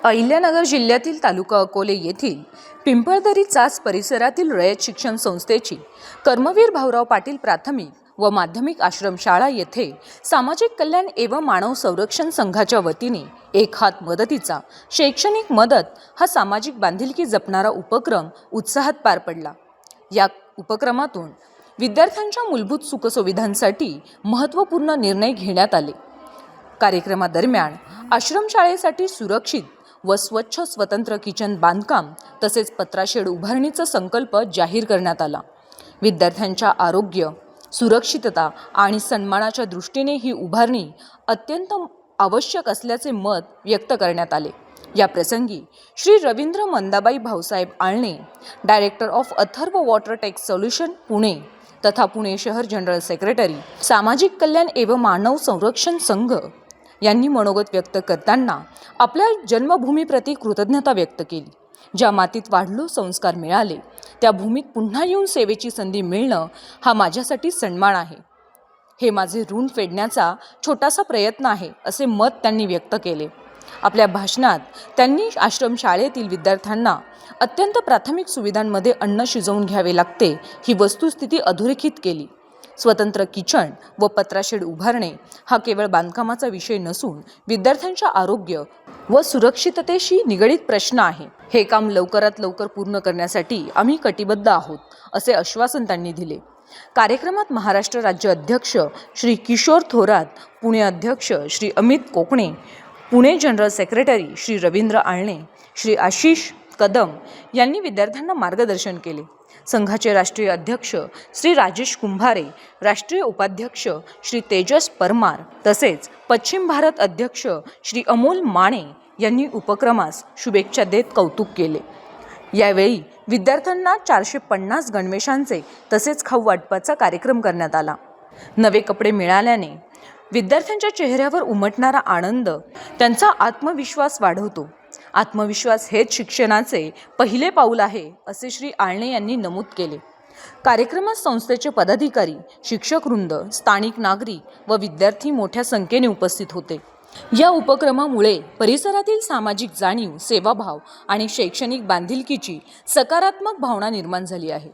अहिल्यानगर जिल्ह्यातील तालुका अकोले येथील पिंपळदरी चास परिसरातील रयत शिक्षण संस्थेची कर्मवीर भाऊराव पाटील प्राथमिक व माध्यमिक आश्रमशाळा येथे सामाजिक कल्याण एवं मानव संरक्षण संघाच्या वतीने एक हात मदतीचा शैक्षणिक मदत हा सामाजिक बांधिलकी जपणारा उपक्रम उत्साहात पार पडला। या उपक्रमातून विद्यार्थ्यांच्या मूलभूत सुखसुविधांसाठी महत्त्वपूर्ण निर्णय घेण्यात आले। कार्यक्रमादरम्यान आश्रमशाळेसाठी सुरक्षित व स्वच्छ स्वतंत्र किचन बांधकाम तसेच पत्राशेड उभारणीचा संकल्प जाहीर करण्यात आला। विद्यार्थ्यांच्या आरोग्य, सुरक्षितता आणि सन्मानाच्या दृष्टीने ही उभारणी अत्यंत आवश्यक असल्याचे मत व्यक्त करण्यात आले। या प्रसंगी Shri Ravindra Mandabai Bhausaheb Alane, director of Atharva water tech solution Pune तथा पुणे शहर जनरल सेक्रेटरी सामाजिक कल्याण एवं मानव संरक्षण संघ यांनी मनोगत व्यक्त करताना आपल्या जन्मभूमीप्रती कृतज्ञता व्यक्त केली। ज्या मातीत वाढलो, संस्कार मिळाले, त्या भूमीत पुन्हा येऊन सेवेची संधी मिळणं हा माझ्यासाठी सन्मान आहे। हे माझे ऋण फेडण्याचा छोटासा प्रयत्न आहे असे मत त्यांनी व्यक्त केले। आपल्या भाषणात त्यांनी आश्रमशाळेतील विद्यार्थ्यांना अत्यंत प्राथमिक सुविधांमध्ये अन्न शिजवून घ्यावे लागते ही वस्तुस्थिती अधोरेखित केली। स्वतंत्र किचन व पत्राशेड उभारणे हा केवळ बांधकामाचा विषय नसून विद्यार्थ्यांच्या आरोग्य व सुरक्षिततेशी निगडीत प्रश्न आहे। हे काम लवकरात लवकर पूर्ण करण्यासाठी आम्ही कटिबद्ध आहोत असे आश्वासन त्यांनी दिले। कार्यक्रमात महाराष्ट्र राज्य अध्यक्ष श्री किशोर थोरात, पुणे अध्यक्ष श्री अमित कोकणे, पुणे जनरल सेक्रेटरी श्री रवींद्र आळणे, श्री आशिष कदम यांनी विद्यार्थ्यांना मार्गदर्शन केले। संघाचे राष्ट्रीय अध्यक्ष श्री राजेश कुंभारे, राष्ट्रीय उपाध्यक्ष श्री तेजस परमार तसेच पश्चिम भारत अध्यक्ष श्री अमोल माने यांनी उपक्रमास शुभेच्छा देत कौतुक केले। यावेळी विद्यार्थ्यांना 450 गणवेशांचे तसेच खाऊ वाटपाचा कार्यक्रम करण्यात आला। नवे कपडे मिळाल्याने विद्यार्थ्यांच्या चेहऱ्यावर उमटणारा आनंद त्यांचा आत्मविश्वास वाढवतो। आत्मविश्वास हेच शिक्षणाचे पहिले पाऊल आहे असे श्री आळणे यांनी नमूद केले। कार्यक्रमात संस्थेचे पदाधिकारी, शिक्षकवृंद, स्थानिक नागरिक व विद्यार्थी मोठ्या संख्येने उपस्थित होते। या उपक्रमामुळे परिसरातील सामाजिक जाणीव, सेवाभाव आणि शैक्षणिक बांधिलकीची सकारात्मक भावना निर्माण झाली आहे।